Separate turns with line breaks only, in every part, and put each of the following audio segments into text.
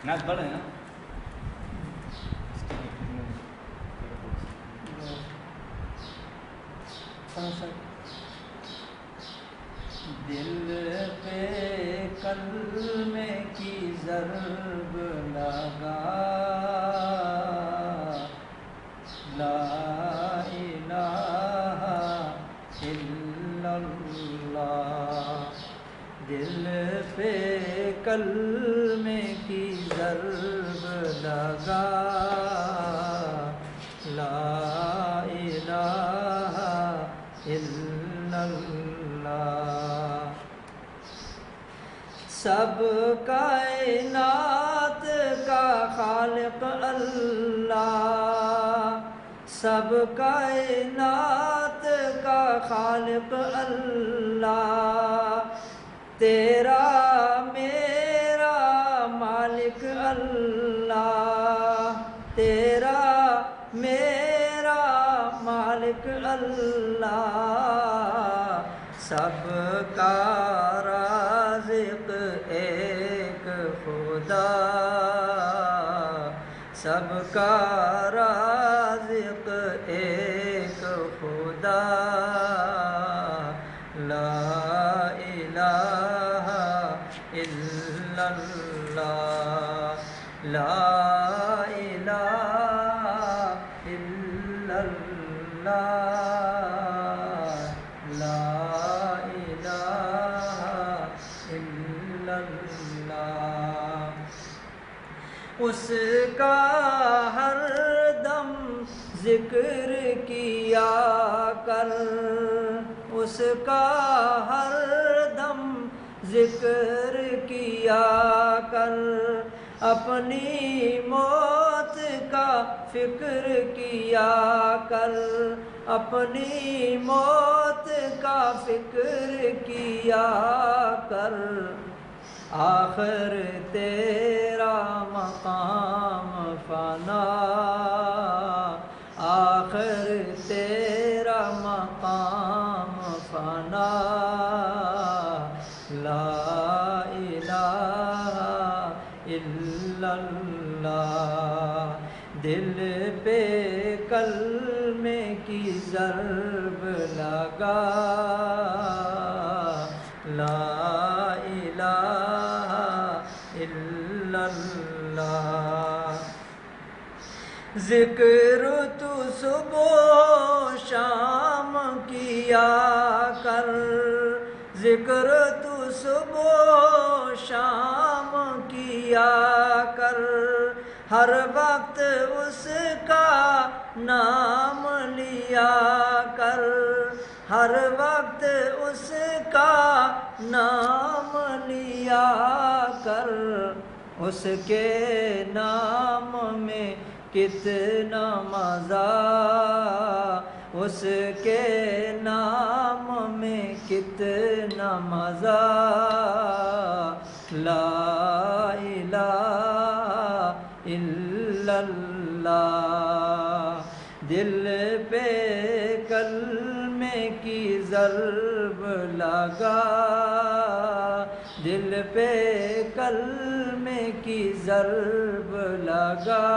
نعت پڑھ رہے ہیں نا؟ دل پہ کلمے کی ضرب لگا، لا الہ الا اللہ، دل پہ کلمے کی ضرب لگا، لا الہ الا اللہ، سب کائنات کا خالق اللہ، سب کائنات کا خالق اللہ، تیرا میرا مالک اللہ، تیرا میرا مالک اللہ، سب کا رازق ایک خدا، سب کا رازق ایک خدا، لا الہ الا اللہ، لا الہ الا اللہ، لا الہ الا اللہ، اس کا ہر دم ذکر کیا کر، اس کا ہر دم ذکر کیا کر، اپنی موت کا فکر کیا کر، اپنی موت کا فکر کیا کر، آخر تیرا مقام فنا، آخر تیرا مقام فنا، لا الہ الا اللہ، دل پہ کلمے کی ضرب لگا، لا الہ الا اللہ، ذکر تو صبح و شام کیا کر، ذکر تو صبح و شام کیا کر، ہر وقت اس کا نام لیا کر، ہر وقت اس کا نام لیا کر، اس کے نام میں کتنا مزہ، اس کے نام میں کتنا مزہ، لا الہ الا اللہ، دل پہ کلمے کی ضرب لگا، دل پہ کلمے کی ضرب لگا،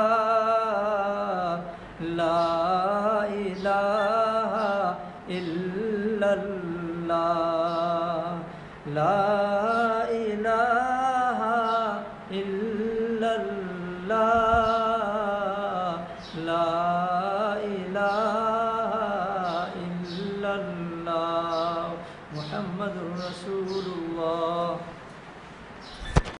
لا الہ الا اللہ، لا الہ الا اللہ، لا الہ الا اللہ، محمد رسول اللہ۔